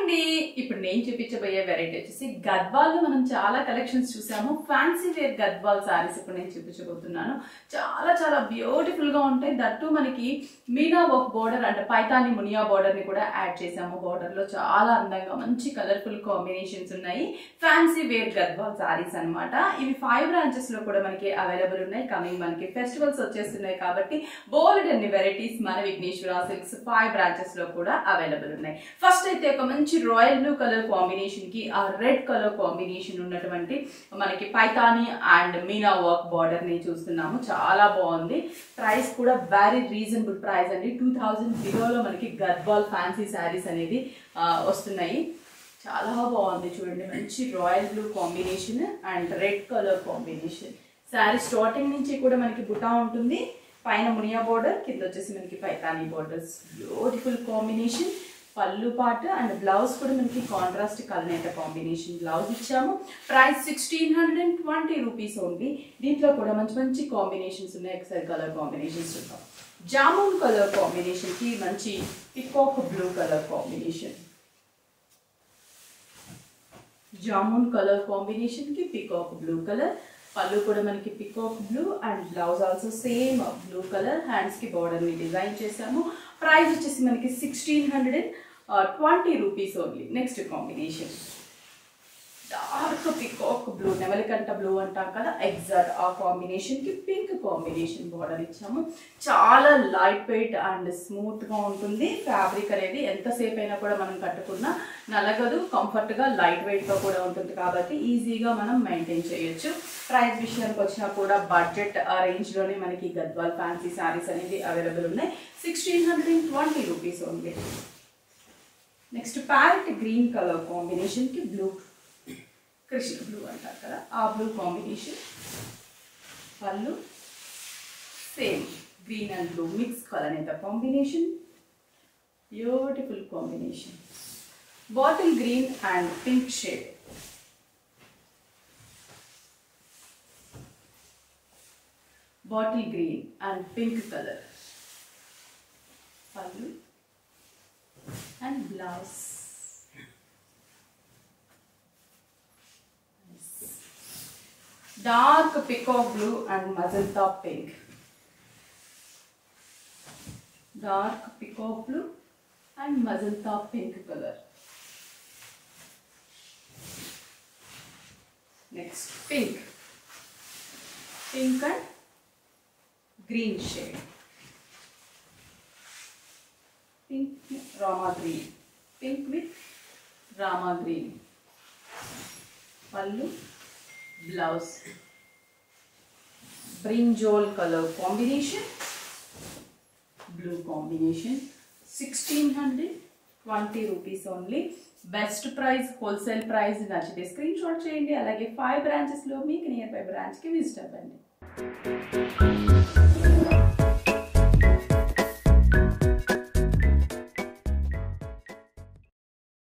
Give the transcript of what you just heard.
అండి ఇప్పుడు నేను చూపించబోయే వెరైటీ వచ్చేసి గద్వాల్లో మనం చాలా కలెక్షన్స్ చూసాము. ఫ్యాన్సీ వేర్ గద్వాల్ సారీస్ ఇప్పుడు నేను చూపించబోతున్నాను. చాలా చాలా బ్యూటిఫుల్ గా ఉంటాయి. దట్టు మనకి మీనా వర్క్ బోర్డర్ అంటే పైతాని మునియా బోర్డర్ ని కూడా యాడ్ చేసాము. బోర్డర్ లో చాలా అందంగా మంచి కలర్ఫుల్ కాంబినేషన్స్ ఉన్నాయి. ఫ్యాన్సీ వేర్ గద్వాల్ సారీస్ అన్నమాట. ఇవి 5 బ్రాంచెస్ లో కూడా మనకి అవైలబుల్ ఉన్నాయి. కమింగ్ మనకి ఫెస్టివల్స్ వచ్చేస్తున్నాయి కాబట్టి బోల్డ్ అన్ని వెరైటీస్ మన విఘ్నేశ్వర సిల్క్స్ 5 బ్రాంచెస్ లో కూడా అవైలబుల్ ఉన్నాయి. ఫస్ట్ అయితే ఒక మంచి రాయల్ బ్లూ కలర్ కాంబినేషన్ కి ఆ రెడ్ కలర్ కాంబినేషన్ ఉన్నటువంటి మనకి Paithani and Meena work border ని చూస్తున్నాము. చాలా బాగుంది. ప్రైస్ కూడా వెరీ రీజనబుల్ ప్రైస్ అండి. 2000 బిలోలో మనకి గద్వాల్ ఫ్యాన్సీ శారీస్ అనేది వస్తున్నాయి. చాలా బాగుంది చూడండి. మంచి royal blue combination and red colour combination. Sari starting నుంచి కూడా మనకి బుటా ఉంటుంది. పైన మునియా బోర్డర్, కింద వచ్చేసి మనకి పైతాని బోర్డర్స్. Beautiful combination. పళ్ళు పాట అండ్ బ్లౌజ్ కూడా మనకి కాంట్రాస్ట్ కలనేత కాంబినేషన్ బ్లౌజ్ ఇచ్చాము. Price 1620 rupees only. దీంట్లో కూడా మంచి మంచి కాంబినేషన్స్ ఉన్నాయి. ఎక్సైల్ కలర్ కాంబినేషన్స్ ఉంటాం. జామున్ కలర్ కాంబినేషన్ కి మంచి peacock blue colour combination. Jamun colour combination కి పికాక్ బ్లూ కలర్. పళ్ళు కూడా మనకి peacock blue and blouse also same blue colour. Hands కి బోర్డర్ ని డిజైన్ చేసాము. ప్రైస్ వచ్చేసి మనకి 1620 rupees only. Next combination dark peacock blue, నెమలికంట బ్లూ అంటాం కదా, ఎగ్జాక్ట్ ఆ కాంబినేషన్ కి పింక్ కాంబినేషన్ బోర్డర్ ఇచ్చాము. చాలా లైట్ వెయిట్ అండ్ స్మూత్ గా ఉంటుంది. ఫ్యాబ్రిక్ అనేది ఎంతసేపు అయినా కూడా మనం కట్టుకున్నా నలగదు. కంఫర్ట్ గా లైట్ వెయిట్ గా కూడా ఉంటుంది కాబట్టి ఈజీగా మనం మెయింటైన్ చేయొచ్చు. ప్రైస్ విషయానికి వచ్చినా కూడా బడ్జెట్ రేంజ్ లోనే మనకి గద్వాల్ ఫ్యాన్సీ శారీస్ అనేది అవైలబుల్ ఉన్నాయి. 1620 rupees only. Next parrot green colour combination కి బ్లూ, కృష్ణ బ్లూ అంటారు కదా ఆ బ్లూ కాంబినేషన్. పళ్ళు same green and blue mix colour అయితే combination. Beautiful combination. Bottle green and pink shade. Bottle green and pink colour. పళ్ళు and blouse. Dark peacock blue and magenta pink. Dark peacock blue and magenta pink color. Next pink. Pink and green shade. Pink Rama green. Pink with Rama green. Pallu, blouse. Brinjal color combination, blue combination. 1620 rupees only. Best price, wholesale price. నచ్చితే screen shot చేయండి. అలాగే 5 branches లో మీకు near by branch కి visit అవ్వండి.